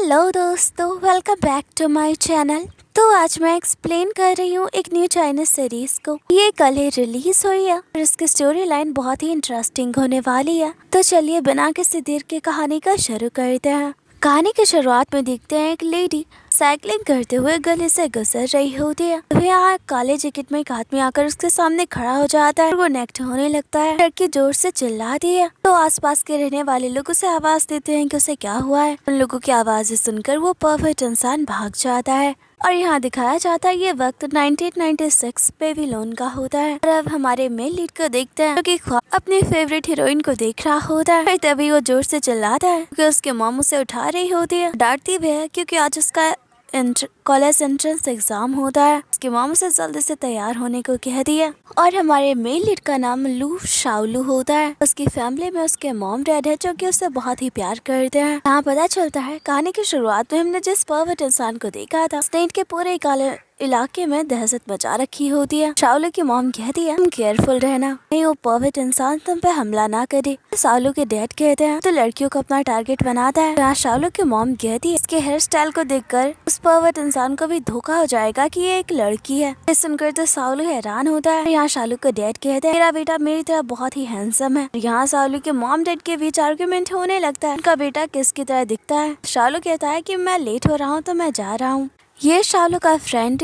Hello दोस्तों, welcome back to my channel. तो आज मैं एक्सप्लेन कर रही हूँ एक न्यू चाइनीज सीरीज को। ये कल ही रिलीज हुई है और इसकी स्टोरी लाइन बहुत ही इंटरेस्टिंग होने वाली है। तो चलिए बिना किसी देर के कहानी का शुरू करते हैं। कहानी की शुरुआत में देखते हैं एक लेडी साइकिलिंग करते हुए गली से गुजर रही होती है। तभी यहाँ काले जैकेट में एक आदमी आकर उसके सामने खड़ा हो जाता है और वो नेक्स्ट होने लगता है। लड़की जोर से चिल्लाती है तो आसपास के रहने वाले लोग उसे आवाज देते हैं कि उसे क्या हुआ है। उन लोगों की आवाजें सुनकर वो परफेक्ट इंसान भाग जाता है और यहाँ दिखाया जाता है ये वक्त 1996 बेबीलोन का होता है। और अब हमारे मेन लीड को देखते हैं कि अपनी फेवरेट हीरोइन को देख रहा होता है। फिर तभी वो जोर से चिल्लाता है क्योंकि उसके मॉम उसे उठा रही होती है, डांटती भी है क्योंकि आज उसका कॉलेज एंट्रेंस एग्जाम होता है। उसकी मॉम उसे जल्दी से तैयार होने को कह दिया। और हमारे मेन लीड का नाम लू शाओलू होता है। उसकी फैमिली में उसके मॉम डैड है जो कि उससे बहुत ही प्यार करते हैं। यहाँ पता चलता है कहानी की शुरुआत में हमने जिस परफेक्ट इंसान को देखा था उसने के पूरे काले इलाके में दहशत मचा रखी होती है। शाओलू की मॉम कहती है तुम केयरफुल रहना, नहीं वो परफेक्ट इंसान तुम पे हमला ना करे। शाओलू के डैड कहते हैं तो लड़कियों को अपना टारगेट बनाता है। यहाँ शाओलू की मॉम कहती है इसके हेयर स्टाइल को देखकर उस परफेक्ट इंसान को भी धोखा हो जाएगा कि ये एक लड़की है। ये सुनकर तो शाओलू हैरान होता है। यहाँ शाओलू के डैड कहते हैं मेरा बेटा मेरी तरह बहुत ही हैंडसम है। यहाँ शाओलू के मॉम डैड के बीच आर्गुमेंट होने लगता है उनका बेटा किसकी तरह दिखता है। शाओलू कहता है कि मैं लेट हो रहा हूँ तो मैं जा रहा हूँ। ये शाओलू का फ्रेंड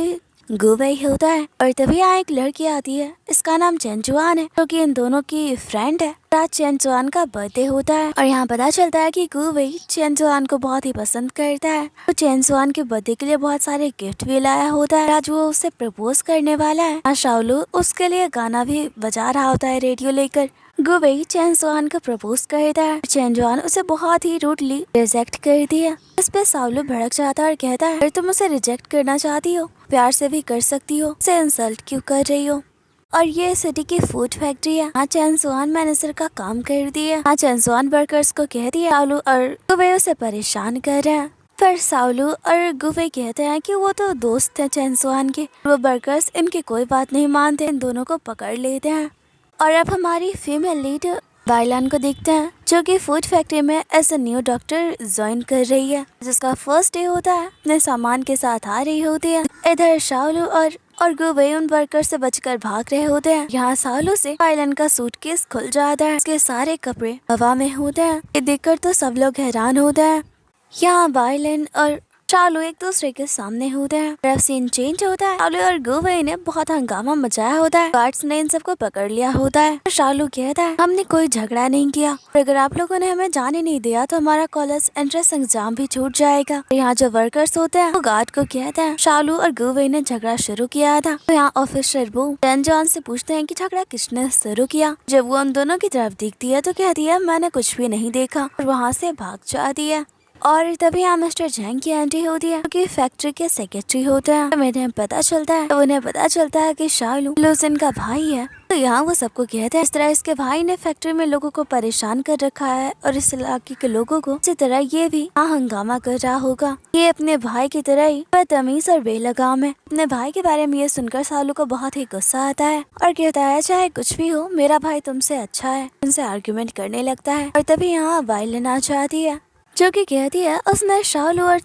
गुवई होता है। और तभी यहाँ एक लड़की आती है, इसका नाम चेंचुआन है जो कि इन दोनों की फ्रेंड है। आज चेंचुआन का बर्थडे होता है और यहाँ पता चलता है कि गुवई चेंचुआन को बहुत ही पसंद करता है। तो चेंचुआन के बर्थडे के लिए बहुत सारे गिफ्ट भी लाया होता है। आज वो उसे प्रपोज करने वाला है। शाओलू उसके लिए गाना भी बजा रहा होता है रेडियो लेकर। गुवई चेंचुआन को प्रपोज करता है। चेंचुआन उसे बहुत ही रूडली रिजेक्ट कर दिया। इस पे शाओलू भड़क जाता है और कहता है अगर तुम उसे रिजेक्ट करना चाहती हो प्यार से भी कर सकती हो, उसे इंसल्ट क्यों कर रही हो। और ये सिटी की फूड फैक्ट्री है। यहाँ चेंचुआन मैनेजर का काम कर दिया। यहाँ चेंचुआन वर्कर्स को कह दिया शाओलू और गुवई उसे परेशान कर रहे हैं। पर शाओलू और गुवई कहते हैं कि वो तो दोस्त है चेंचुआन के। वो वर्कर्स इनकी कोई बात नहीं मानते, इन दोनों को पकड़ लेते हैं। और अब हमारी फीमेल लीड वायलान को देखते हैं जो कि फूड फैक्ट्री में as a new doctor join कर रही है। जिसका फर्स्ट डे होता है, अपने सामान के साथ आ रही होती है। इधर शाओलू और गुवई उन वर्कर से बचकर भाग रहे होते हैं। यहाँ शाओलू से वायलान का सूटकेस खुल जाता है, उसके सारे कपड़े हवा में होते हैं। ये देखकर तो सब लोग हैरान होते हैं। यहाँ वायलान और शाओलू एक दूसरे के सामने होते हैं। अब सीन चेंज होता है। शाओलू और गुवई ने बहुत हंगामा मचाया होता है। गार्ड्स ने इन सबको पकड़ लिया होता है। शाओलू कहता है हमने कोई झगड़ा नहीं किया और अगर आप लोगों ने हमें जाने नहीं दिया तो हमारा कॉलेज एंट्रेंस एग्जाम भी छूट जाएगा। यहाँ जो वर्कर्स होते हैं वो गार्ड को कहते हैं शाओलू और गुवई ने झगड़ा शुरू किया था। तो यहाँ ऑफिसर वो चेंचुआन से पूछते हैं कि झगड़ा किसने शुरू किया। जब वो उन दोनों की तरफ देखती है तो कहती है मैंने कुछ भी नहीं देखा और वहाँ से भाग जाती है। और तभी यहाँ मिस्टर झैंग की एंट्री होती है जो कि फैक्ट्री के सेक्रेटरी होते हैं। उन्हें पता चलता है कि शाओलू लूसिन का भाई है। तो यहाँ वो सबको कहते हैं इस तरह इसके भाई ने फैक्ट्री में लोगों को परेशान कर रखा है और इस इलाके के लोगों को इसी तरह ये भी यहाँ हंगामा कर रहा होगा। ये अपने भाई की तरह ही बदतमीज और बेलगाम है। अपने भाई के बारे में ये सुनकर शाओलू को बहुत ही गुस्सा आता है और कहता है चाहे कुछ भी हो मेरा भाई तुमसे अच्छा है। उनसे आर्ग्यूमेंट करने लगता है। और तभी यहाँ वायलिन आ जाती है जो कि कहती है उसने शाओलू और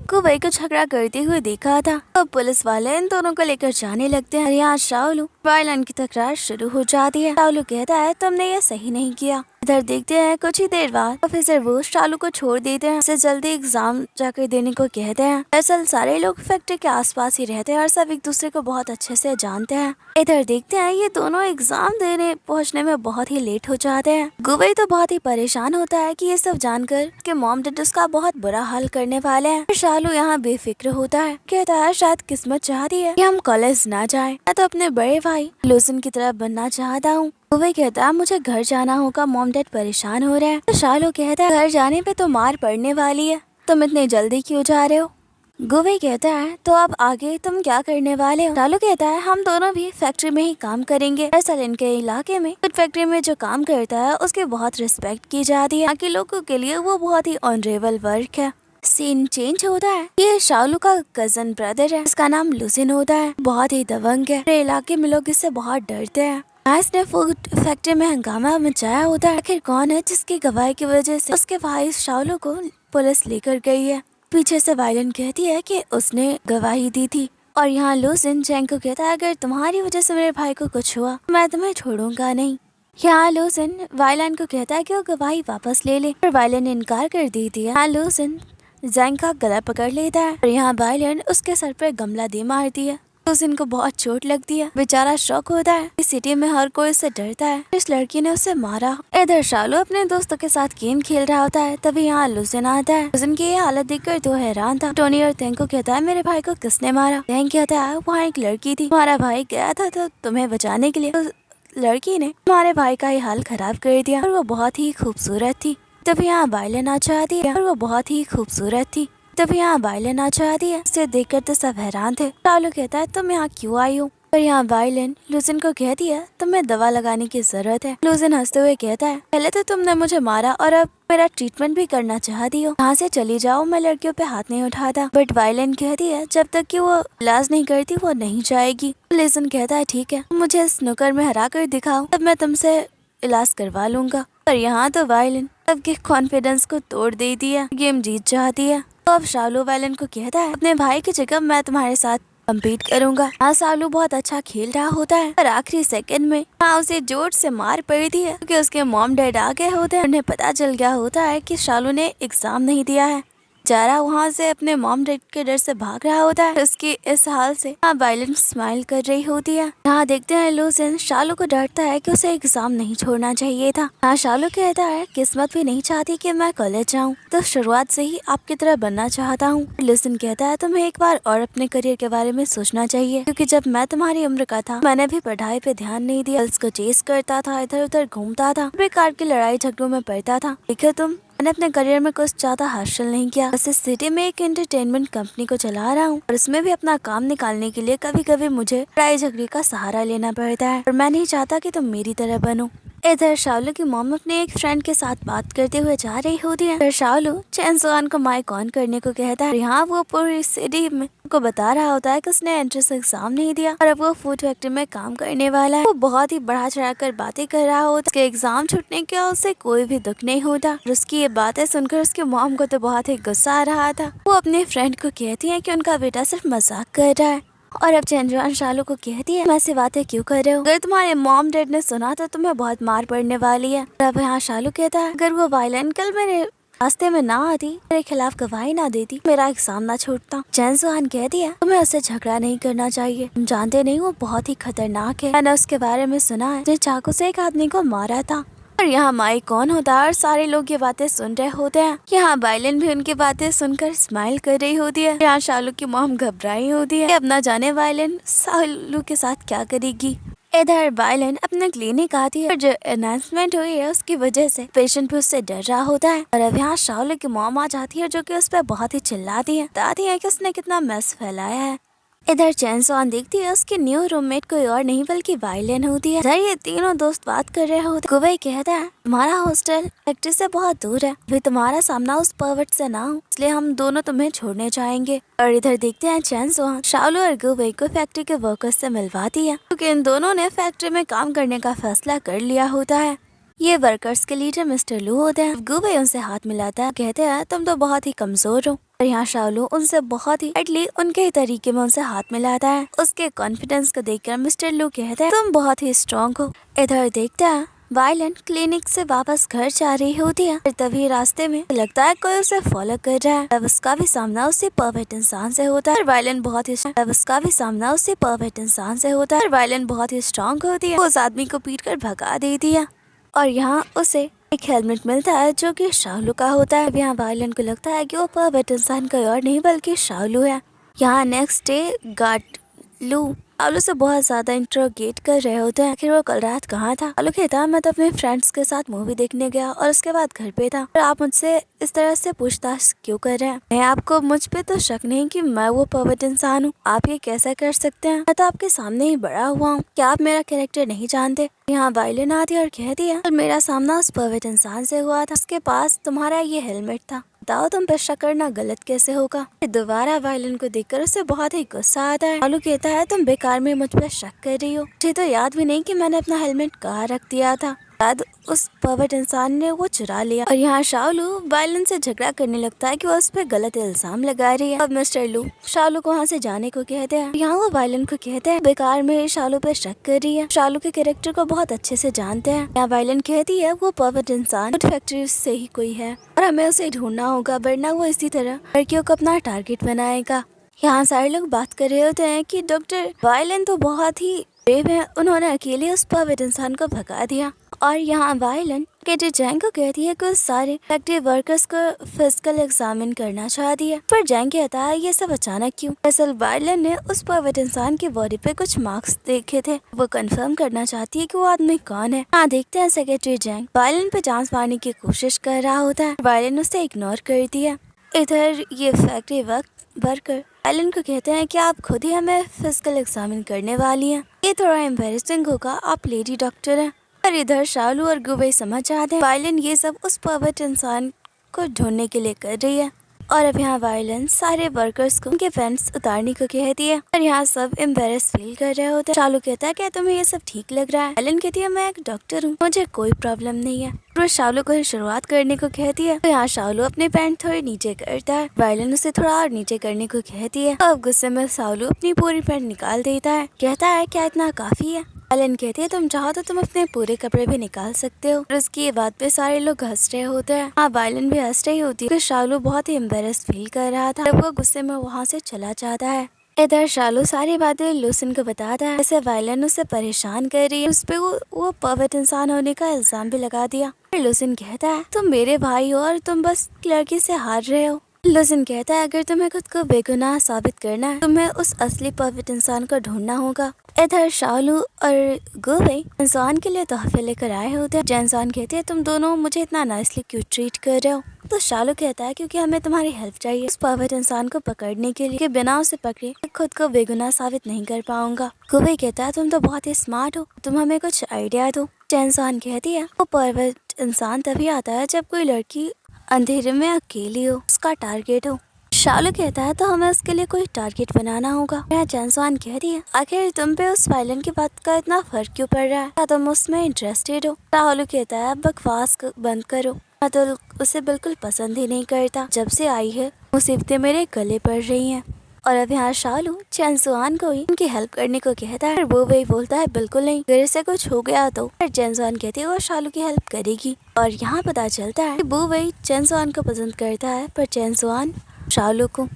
गुवई को झगड़ा करते हुए देखा था। तो पुलिस वाले इन दोनों को लेकर जाने लगते हैं। यहाँ शाओलू वायलिन की तकरार शुरू हो जाती है। शाओलू कहता है तुमने ये सही नहीं किया। इधर देखते हैं कुछ ही देर बाद ऑफिसर वो शाओलू को छोड़ देते हैं, उसे जल्दी एग्जाम जाकर देने को कहते हैं। दरअसल सारे लोग फैक्ट्री के आसपास ही रहते हैं और सब एक दूसरे को बहुत अच्छे से जानते हैं। इधर देखते हैं ये दोनों एग्जाम देने पहुंचने में बहुत ही लेट हो जाते हैं। गुवई तो बहुत ही परेशान होता है कि ये सब जानकर कि मॉम डैड उसका बहुत बुरा हाल करने वाले हैं। शाओलू यहाँ बेफिक्र होता है, कहता है शायद किस्मत चाहती है कि हम कॉलेज ना जाए। मैं तो अपने बड़े भाई लूसिन की तरह बनना चाहता हूँ। गुवई कहता है मुझे घर जाना होगा, मॉम डैड परेशान हो रहे हैं। तो शाओलू कहता है घर जाने पे तो मार पड़ने वाली है, तुम इतने जल्दी क्यों जा रहे हो। गुवई कहता है तो अब आगे तुम क्या करने वाले हो। शाओलू कहता है हम दोनों भी फैक्ट्री में ही काम करेंगे। दरअसल इनके इलाके में फैक्ट्री में जो काम करता है उसकी बहुत रिस्पेक्ट की जाती है। बाकी लोगों के लिए वो बहुत ही ऑनरेबल वर्क है। सीन चेंज होता है। ये शाओलू का कजन ब्रदर है, इसका नाम लूसिन होता है। बहुत ही दबंग है। पूरे इलाके में लोग इससे बहुत डरते हैं। इसने फूड फैक्ट्री में हंगामा मचाया होता है। आखिर कौन है जिसकी गवाही की वजह से उसके भाई शाओलू को पुलिस लेकर गई है। पीछे से वायलन कहती है कि उसने गवाही दी थी। और यहाँ लूसिन जैंग को कहता है अगर तुम्हारी वजह से मेरे भाई को कुछ हुआ मैं तुम्हें छोड़ूंगा नहीं। यहाँ लूसिन वायलन को कहता है कि वो गवाही वापस ले ले, पर वायलन ने इनकार कर दी थी। यहाँ लूसिन जैंग का गला पकड़ लेता है और यहाँ वायलन उसके सर पर गमला दे मारती है। लूसिन को बहुत चोट लगती है, बेचारा शॉक होता है। इस सिटी में हर कोई उससे डरता है, इस लड़की ने उसे मारा। इधर शालू अपने दोस्तों के साथ गेम खेल रहा होता है, तभी यहाँ लूसिन आता है। लूसिन की ये हालत देखकर तो हैरान था। टोनी और तेंग को कहता है मेरे भाई को किसने मारा। तेंग कहता है वहाँ एक लड़की थी, हमारा भाई गया था तो तुम्हें बचाने के लिए, तो लड़की ने हमारे भाई का ही हाल खराब कर दिया और वो बहुत ही खूबसूरत थी। तभी यहाँ वायलन आ जाती है और वो बहुत ही खूबसूरत थी। तभी यहाँ वायलन आ जाती है, उसे देखकर तो सब हैरान थे। शालू कहता है तुम यहाँ क्यों आई हो। और यहाँ वायलन लूसिन को कहती है तुम्हें दवा लगाने की जरूरत है। लूसिन हंसते हुए कहता है पहले तो तुमने मुझे मारा और अब मेरा ट्रीटमेंट भी करना चाहती हो, यहाँ से चली जाओ, मैं लड़कियों पे हाथ नहीं उठाता। बट वायलन कहती है जब तक कि वो इलाज नहीं करती वो नहीं जाएगी। लूसिन कहता है ठीक है, मुझे स्नूकर में हरा कर दिखाओ, तब मैं तुमसे इलाज करवा लूंगा। और यहाँ तो वायलन सबके कॉन्फिडेंस को तोड़ देती है, गेम जीत जाती है। तो अब शालू वायलन को कहता है अपने भाई की जगह मैं तुम्हारे साथ कम्पीट करूंगा। हाँ शालू बहुत अच्छा खेल रहा होता है और आखिरी सेकंड में हाँ उसे जोर से मार पड़ती है क्योंकि उसके मॉम डैड आ गए होते हैं। उन्हें पता चल गया होता है कि शालू ने एग्जाम नहीं दिया है। जारा वहाँ से अपने मॉम डैड के डर से भाग रहा होता है। उसकी इस हाल से हाँ वायलन स्माइल कर रही होती है। यहाँ देखते हैं लूसिन शालू को डरता है कि उसे एग्जाम नहीं छोड़ना चाहिए था। हाँ शालू कहता है किस्मत भी नहीं चाहती कि मैं कॉलेज जाऊँ, तो शुरुआत से ही आपकी तरह बनना चाहता हूँ। लूसिन कहता है तुम्हें एक बार और अपने करियर के बारे में सोचना चाहिए, क्योंकि जब मैं तुम्हारी उम्र का था मैंने भी पढ़ाई पे ध्यान नहीं दिया, गर्ल्स को चेस करता था, इधर उधर घूमता था, बेकार की लड़ाई झगड़ों में पड़ता था। देखो मैंने अपने करियर में कुछ ज्यादा हासिल नहीं किया, बस इस सिटी में एक एंटरटेनमेंट कंपनी को चला रहा हूँ और इसमें भी अपना काम निकालने के लिए कभी कभी मुझे लड़ाई झगड़े का सहारा लेना पड़ता है और मैं नहीं चाहता कि तुम मेरी तरह बनो। इधर शालू की मॉम अपने एक फ्रेंड के साथ बात करते हुए जा रही होती है। इधर शालू चैन सोआन को माइक ऑन करने को कहता है। यहाँ वो पूरी सिटी में को बता रहा होता है कि उसने एंट्रेंस एग्जाम नहीं दिया और अब वो फूड फैक्ट्री में काम करने वाला है। वो बहुत ही बढ़ा चढ़ा कर बातें कर रहा होता है। उसके एग्जाम छूटने का उसे कोई भी दुख नहीं होता। और उसकी ये बातें सुनकर उसके मॉम को तो बहुत ही गुस्सा आ रहा था। वो अपने फ्रेंड को कहती है कि उनका बेटा सिर्फ मजाक कर रहा है और अब चैनजोआन शालू को कहती है ऐसी बातें क्यों कर रहे हो, अगर तुम्हारे मॉम डैड ने सुना तो तुम्हें बहुत मार पड़ने वाली है। अब यहाँ शालू कहता है अगर वो वायलन कल मेरे रास्ते में ना आती, मेरे खिलाफ गवाही ना देती, मेरा एग्जाम ना छूटता। चैनजोआन कहती है तुम्हें उससे झगड़ा नहीं करना चाहिए, तुम जानते नहीं वो बहुत ही खतरनाक है, मैंने उसके बारे में सुना है, उसने चाकू से एक आदमी को मारा था। और यहाँ माइक कौन होता है और सारे लोग ये बातें सुन रहे होते हैं। यहाँ वायलन भी उनकी बातें सुनकर स्माइल कर रही होती है। यहाँ शालू की मॉम घबराई होती है, अब ना जाने वायलन शालू के साथ क्या करेगी। इधर वायलन अपने क्लिनिक आती है और जो अनाउंसमेंट हुई है उसकी वजह से पेशेंट भी उससे डर रहा होता है। और अब यहाँ शालू की मॉम आ जाती है जो कि उस पर बहुत ही चिल्लाती है, बताती है कि उसने कितना मैस फैलाया है। इधर चैन सोआन देखती है उसकी न्यू रूममेट कोई और नहीं बल्कि वायलन होती है। इधर ये तीनों दोस्त बात कर रहे होते। गुबई कहता है तुम्हारा हॉस्टल फैक्ट्री से बहुत दूर है, भी तुम्हारा सामना उस पर्वत से ना हो, इसलिए हम दोनों तुम्हें छोड़ने चाहेंगे। और इधर देखते हैं चैन सोआन शालू और गुबई को फैक्ट्री के वर्कर्स से मिलवाती है, क्योंकि इन दोनों ने फैक्ट्री में काम करने का फैसला कर लिया होता है। ये वर्कर्स के लीडर मिस्टर लू होते हैं। गुबई उनसे हाथ मिलाता है, कहते हैं तुम तो बहुत ही कमजोर हो। और यहाँ शालू उनसे बहुत ही एटली उनके ही तरीके में उनसे हाथ मिलाता है। उसके कॉन्फिडेंस को देखकर मिस्टर लू कहते हैं तुम बहुत ही स्ट्रॉन्ग हो। इधर देखते हैं वायलन क्लिनिक से वापस घर जा रही होती है, तभी रास्ते में लगता है कोई उसे फॉलो कर रहा है। अब उसका भी सामना उसी परफेक्ट इंसान से होता है। वायलन बहुत ही वायलन बहुत ही स्ट्रॉन्ग होती है। वो उस आदमी को पीट कर भगा देती है और यहाँ उसे एक हेलमेट मिलता है जो कि शालू का होता है। यहाँ वायलन को लगता है कि वो परफेक्ट इंसान कोई और नहीं बल्कि शालू है। यहाँ नेक्स्ट डे गार्ड लू शालू से बहुत ज्यादा इंट्रोगेट कर रहे होते हैं, आखिर वो कल रात कहाँ था। शालू कहता मैं तो अपने फ्रेंड्स के साथ मूवी देखने गया और उसके बाद घर पे था, और आप मुझसे इस तरह से पूछताछ क्यों कर रहे हैं। मैं आपको मुझ पे तो शक नहीं कि मैं वो परफेक्ट इंसान हूँ, आप ये कैसे कर सकते हैं, मैं तो आपके सामने ही बड़ा हुआ हूँ, क्या आप मेरा कैरेक्टर नहीं जानते। यहाँ वायलन आती और कहती है मेरा सामना उस परफेक्ट इंसान से हुआ था, उसके पास तुम्हारा ये हेलमेट था, बताओ तुम पे शक करना गलत कैसे होगा। दोबारा वायलन को देखकर उसे बहुत ही गुस्सा आता है। शालू कहता है तुम बेकार में मुझ पे शक कर रही हो, मुझे तो याद भी नहीं कि मैंने अपना हेलमेट कहाँ रख दिया था। बाद उस पर्वत इंसान ने वो चुरा लिया। और यहाँ शालू वायलन से झगड़ा करने लगता है कि वो उस पर गलत इल्जाम लगा रही है। अब मिस्टर लू शालू को वहाँ से जाने को कहते हैं। यहाँ वो वायलन को कहते हैं बेकार में शालू पे शक कर रही है, शालू के कैरेक्टर को बहुत अच्छे से जानते हैं। यहाँ वायलन कहती है वो पर्वत इंसान फैक्ट्री से ही कोई है और हमें उसे ढूंढना होगा, वरना वो इसी तरह लड़कियों को अपना टारगेट बनाएगा। यहाँ सारे लोग बात कर रहे होते हैं कि डॉक्टर वायलन तो बहुत ही ब्रेव है, उन्होंने अकेले उस पर्वत इंसान को भगा दिया। और यहाँ वायलन केटी जैंग को कहती है कि उस सारे फैक्ट्री वर्कर्स को फिजिकल एग्जामिन करना चाहती है। पर जैंग कहता है ये सब अचानक क्यों। दरअसल वायलन ने उस पर्वत इंसान की बॉडी पे कुछ मार्क्स देखे थे, वो कंफर्म करना चाहती है कि वो आदमी कौन है। हाँ देखते हैं सेक्रेटरी जैंग वायलन पे जांच मारने की कोशिश कर रहा होता है, वायलन उसे इग्नोर करती है। इधर ये फैक्ट्री वर्कर वायलन को कहते हैं कि आप खुद ही हमें फिजिकल एग्जामिन करने वाली हैं, ये थोड़ा एम्बेरसिंग होगा, आप लेडी डॉक्टर हैं। और इधर शालू और गुबई समझ जाते हैं वायलन ये सब उस पर्वत इंसान को ढूंढने के लिए कर रही है। और अब यहाँ वायलन सारे वर्कर्स को उनके पैंट्स उतारने को कहती है और यहाँ सब एम्बेरस फील कर रहे होते हैं। शालू कहता है क्या तुम्हें ये सब ठीक लग रहा है। वायलन कहती है मैं एक डॉक्टर हूँ, मुझे कोई प्रॉब्लम नहीं है। वो शालू को शुरुआत करने को कहती है तो यहाँ शालू अपने पैंट थोड़े नीचे करता है, वायलन उसे थोड़ा और नीचे करने को कहती है। अब गुस्से में शालू अपनी पूरी पैंट निकाल देता है, कहता है क्या इतना काफी है। वायलन कहती है तुम चाहो तो तुम अपने पूरे कपड़े भी निकाल सकते हो। और उसकी ये बात पे सारे लोग हंस रहे होते हैं। हाँ वायलन भी हंस रही होती है। शालू बहुत ही एम्बेरस फील कर रहा था, वो गुस्से में वहाँ से चला जाता है। इधर शालू सारी बातें लूसिन को बताता है, जैसे वायलन उसे परेशान कर रही है, उस पे वो पर्वत इंसान होने का इल्जाम भी लगा दिया। लूसिन कहता है तुम मेरे भाई हो और तुम बस लड़की से हार रहे हो। लूसिन कहता है अगर तुम्हें खुद को बेगुनाह साबित करना है तुम्हें उस असली पर्वत इंसान को ढूंढना होगा। इधर शालू और गुबई इंसान के लिए तोहफे लेकर आए होते हैं। इंसान कहते हैं तुम दोनों मुझे इतना नाइसली क्यों ट्रीट कर रहे हो। तो शालू कहता है क्योंकि हमें तुम्हारी हेल्प चाहिए उस पर्वत इंसान को पकड़ने के लिए, कि बिना उसे पकड़े खुद को बेगुनाह साबित नहीं कर पाऊंगा। गुबई कहता है तुम तो बहुत ही स्मार्ट हो, तुम हमें कुछ आइडिया दो। इंसान कहती है वो पर्वत इंसान तभी आता है जब कोई लड़की अंधेरे में अकेली हो, उसका टारगेट हो। शालू कहता है तो हमें उसके लिए कोई टारगेट बनाना होगा। चैनसवान कह रही है आखिर तुम पे उस वायलन की बात का इतना फर्क क्यों पड़ रहा है, क्या तुम उसमें इंटरेस्टेड हो। शालू कहता है बकवास बंद करो, मैं तो उसे बिल्कुल पसंद ही नहीं करता, जब से आई है मुसीबतें मेरे गले पड़ रही हैं। और अब यहाँ शालू चैनसुआन को ही उनकी हेल्प करने को कहता है, वो वही बोलता है बिल्कुल नहीं, अगर इसे कुछ हो गया तो। चैनसुआन कहती है वो शालू की हेल्प करेगी। और यहाँ पता चलता है वो वही चैनसुआन को पसंद करता है पर चैनसुआन शालू को।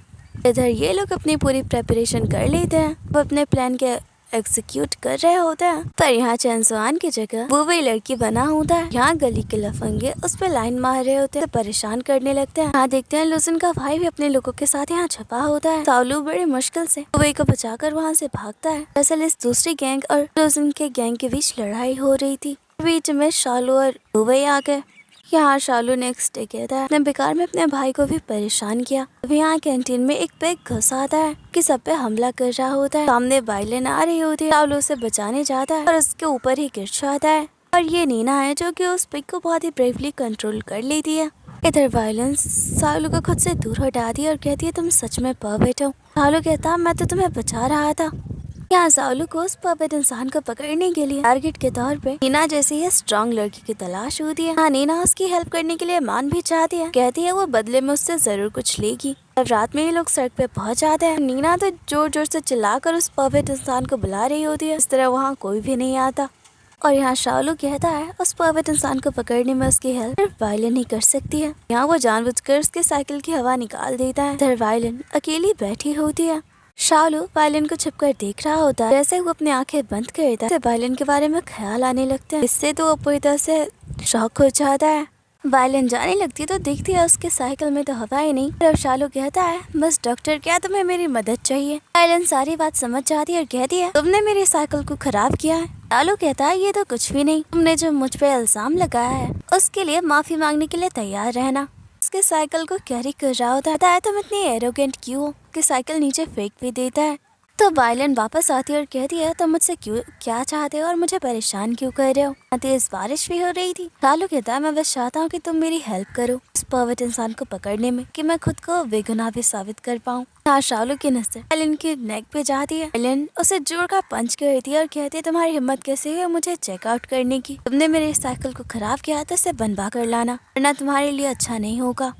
इधर ये लोग अपनी पूरी प्रेपरेशन कर लेते हैं, वो अपने प्लान के एग्जीक्यूट कर रहे होते हैं। पर यहाँ चैनसुआन की जगह वो वही लड़की बना होता है। यहाँ गली के लफंगे उस पर लाइन मार रहे होते हैं, तो परेशान करने लगते हैं। यहाँ देखते हैं लूसिन का भाई भी अपने लोगों के साथ यहाँ छपा होता है। शालू बड़े मुश्किल से वही को बचाकर वहाँ से भागता है। दरअसल इस दूसरी गैंग और लूसिन के गैंग के बीच लड़ाई हो रही थी, बीच में शालू और दुबई आ गए। यहाँ शालू नेक्स्ट डे कहता है अपने बेकार में अपने भाई को भी परेशान किया। अभी यहाँ कैंटीन में एक पैक घुस आता है कि सब पे हमला कर रहा होता है। सामने वायलन आ रही होती है, शालू उसे बचाने जाता है और उसके ऊपर ही गिर जाता है। और ये नीना है जो कि उस पैक को बहुत ही ब्रेवली कंट्रोल कर लेती है। इधर वायलन शालू को खुद से दूर हटाती है और कहती है तुम सच में परफेक्ट हो। शालू कहता मैं तो तुम्हें बचा रहा था। यहाँ शालू को उस पर्वत इंसान को पकड़ने के लिए टारगेट के तौर पे नीना जैसी है स्ट्रॉन्ग लड़की की तलाश होती है। हाँ नीना उसकी हेल्प करने के लिए मान भी चाहती है, कहती है वो बदले में उससे जरूर कुछ लेगी। अब रात में ये लोग सड़क पे पहुंच जाते हैं। नीना तो जोर जोर से चिल्लाकर उस पर्वत इंसान को बुला रही होती है, इस तरह वहाँ कोई भी नहीं आता। और यहाँ शालू कहता है उस पर्वत इंसान को पकड़ने में उसकी हेल्प सिर्फ वायलन ही कर सकती है। यहाँ वो जानबूझकर उसके साइकिल की हवा निकाल देता है। इधर वायलन अकेली बैठी होती है। शालू वायलन को छुपकर देख रहा होता है। जैसे वो अपनी आंखें बंद करता है वायलन के बारे में ख्याल आने लगता है, इससे तो वो पूरी तरह से शॉक हो जाता है। वायलन जाने लगती है तो देखती है उसके साइकिल में तो हवा ही नहीं। अब शालू कहता है बस डॉक्टर क्या तुम्हें मेरी मदद चाहिए। वायलन सारी बात समझ जाती है और कहती है तुमने मेरी साइकिल को खराब किया है। शालू कहता है ये तो कुछ भी नहीं, तुमने जो मुझ पे इल्जाम लगाया है उसके लिए माफी मांगने के लिए तैयार रहना। उसके साइकिल को कैरी कर रहा होता है तुम इतनी एरोगेंट क्यों हो, कि साइकिल नीचे फेंक भी देता है। तो वायलिन वापस आती है और कहती है तुम मुझसे क्यों क्या चाहते हो और मुझे परेशान क्यों कर रहे हो। तेज बारिश भी हो रही थी। शालू कहता है मैं बस चाहता हूँ कि तुम मेरी हेल्प करो उस पर्वत इंसान को पकड़ने में, कि मैं खुद को बेगुनाह भी साबित कर पाऊँ। शालू की नजर वायलिन के नेक पे जाती है। वायलिन उसे जोर का पंच करती है और कहती है तुम्हारी हिम्मत कैसे हुई मुझे चेकआउट करने की। तुमने मेरे साइकिल को खराब किया तो इसे बनवा कर लाना, वरना तुम्हारे लिए अच्छा नहीं होगा।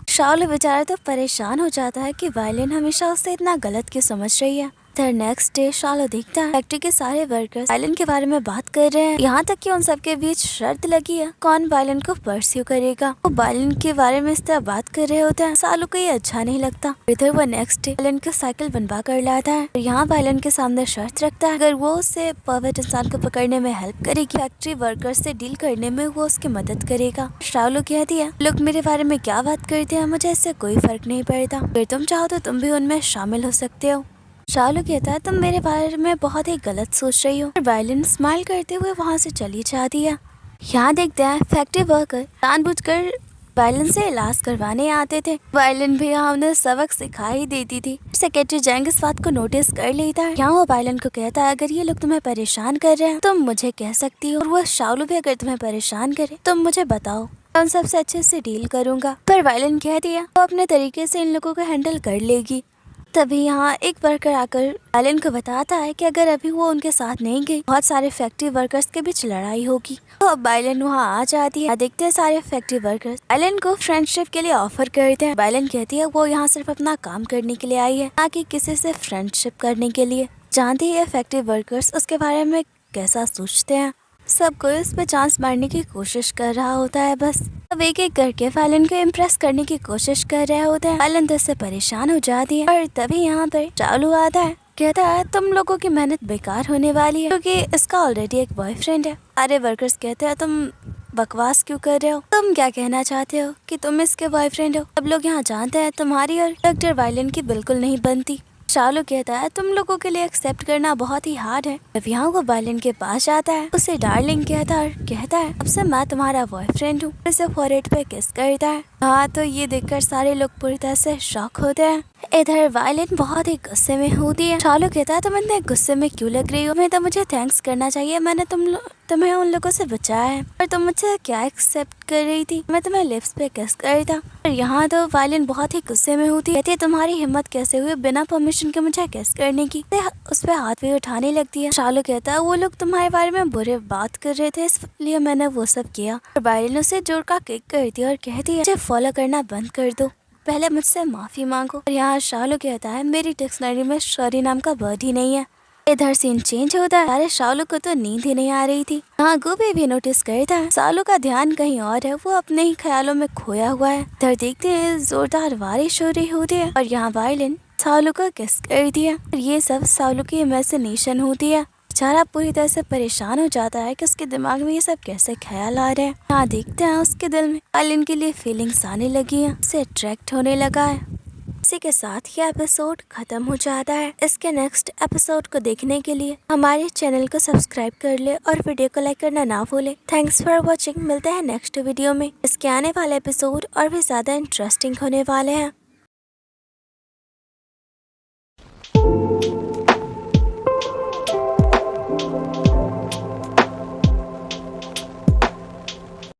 शालू बेचारा तो परेशान हो जाता है कि वायलिन हमेशा उससे इतना गलत क्यों समझ रही है। नेक्स्ट डे शालू देखता है फैक्ट्री के सारे वर्कर्स वायलिन के बारे में बात कर रहे हैं। यहाँ तक कि उन सबके बीच शर्त लगी है कौन वायलिन को परस्यू करेगा। वो वायलिन के बारे में इस तरह बात कर रहे होते हैं। शालू को ये अच्छा नहीं लगता। इधर वो नेक्स्ट डे वायलिन को साइकिल बनवा कर लाता है। यहाँ वायलिन के सामने शर्त रखता है अगर वो उससे पर्वत इंसान को पकड़ने में हेल्प करेगी, फैक्ट्री वर्कर्स से डील करने में वो उसकी मदद करेगा। शालू कहती है लोग मेरे बारे में क्या बात करते हैं मुझे इससे कोई फर्क नहीं पड़ता, फिर तुम चाहो तो तुम भी उनमें शामिल हो सकते हो। शालू कहता है तुम मेरे बारे में बहुत ही गलत सोच रही हो। वायलिन स्माइल करते हुए वहाँ से चली जाती है। यहाँ देखते हैं फैक्ट्री वर्कर जानबूझकर वायलिन से इलाज करवाने आते थे। वायलिन भी यहाँ उन्हें सबक सिखा ही देती थी। सेक्रेटरी जैंग इस बात को नोटिस कर लेता है। यहाँ वो वायलिन को कहता है अगर ये लोग तुम्हें परेशान कर रहे हैं तुम मुझे कह सकती हो, और वो शालू भी अगर तुम्हें परेशान करे तुम मुझे बताओ, मैं उन सबसे अच्छे से डील करूंगा। पर वायलिन कहती है वो अपने तरीके से इन लोगों को हैंडल कर लेगी। तभी यहाँ एक वर्कर आकर वायलिन को बताता है कि अगर अभी वो उनके साथ नहीं गई बहुत सारे फैक्ट्री वर्कर्स के बीच लड़ाई होगी। तो अब वायलिन वहाँ आ जाती है। देखते हैं सारे फैक्ट्री वर्कर्स वायलिन को फ्रेंडशिप के लिए ऑफर करते हैं। वायलिन कहती है वो यहाँ सिर्फ अपना काम करने के लिए आई है, ना कि किसी से फ्रेंडशिप करने के लिए। जानती है फैक्ट्री वर्कर्स उसके बारे में कैसा सोचते हैं। सब कोई उस पे चांस मारने की कोशिश कर रहा होता है। बस अब एक एक करके वायलिन को इम्प्रेस करने की कोशिश कर रहे होते हैं। वायलिन तो इससे परेशान हो जाती है। और तभी यहाँ पर शालू आता है। कहता है तुम लोगों की मेहनत बेकार होने वाली है क्योंकि इसका ऑलरेडी एक बॉयफ्रेंड है। सारे वर्कर्स कहते हैं तुम बकवास क्यों कर रहे हो, तुम क्या कहना चाहते हो कि तुम इसके बॉयफ्रेंड हो। सब लोग यहाँ जानते हैं तुम्हारी और डॉक्टर वायलिन की बिल्कुल नहीं बनती। शालू कहता है तुम लोगों के लिए एक्सेप्ट करना बहुत ही हार्ड है। जब यहाँ वो वायलिन के पास जाता है उसे डार्लिंग कहता है और कहता है अब से मैं तुम्हारा बॉयफ्रेंड हूँ। उसे फॉरहेड पे किस करता है। हाँ तो ये देखकर सारे लोग पूरी तरह से शॉक होते हैं। इधर वायलिन बहुत ही गुस्से में होती है। शालू कहता है तुम इतने गुस्से में क्यों लग रही हो, तुम्हें तो मुझे थैंक्स करना चाहिए, मैंने तुम्हें उन लोगों से बचाया है। और तुम मुझसे क्या एक्सेप्ट कर रही थी, मैं तुम्हें लिप्स पे किस करता। और यहाँ तो वायलिन बहुत ही गुस्से में होती है। कहती है तुम्हारी हिम्मत कैसे हुई बिना परमिशन के मुझे किस करने की। उस पर हाथ भी उठाने लगती है। शालू कहता है वो लोग तुम्हारे बारे में बुरे बात कर रहे थे इसलिए मैंने वो सब किया। और वायलिन उसे जोर का किक करती है और कहती है मुझे फॉलो करना बंद कर दो, पहले मुझसे माफी मांगो। और यहाँ शालू कहता है मेरी डिक्शनरी में सॉरी नाम का वर्ड ही नहीं है। इधर सीन चेंज होता है। अरे शालू को तो नींद ही नहीं आ रही थी। हाँ गोभी भी नोटिस करता है शालू का ध्यान कहीं और है, वो अपने ही ख्यालों में खोया हुआ है। इधर देखते हैं जोरदार बारिश हो रही होती है और यहाँ वायलिन शालू को किस कर दिया। ये सब शालू की इमेजिनेशन होती है। बेचारा पूरी तरह से परेशान हो जाता है कि उसके दिमाग में ये सब कैसे ख्याल आ रहे हैं। यहाँ देखते हैं उसके दिल में वायलिन के लिए फीलिंग्स आने लगी हैं, उसे अट्रैक्ट होने लगा है। इसी के साथ ये एपिसोड खत्म हो जाता है। इसके नेक्स्ट एपिसोड को देखने के लिए हमारे चैनल को सब्सक्राइब कर ले और वीडियो को लाइक करना ना भूले। Thanks for watching. मिलते हैं नेक्स्ट वीडियो में। इसके आने वाले एपिसोड और भी ज्यादा इंटरेस्टिंग होने वाले हैं।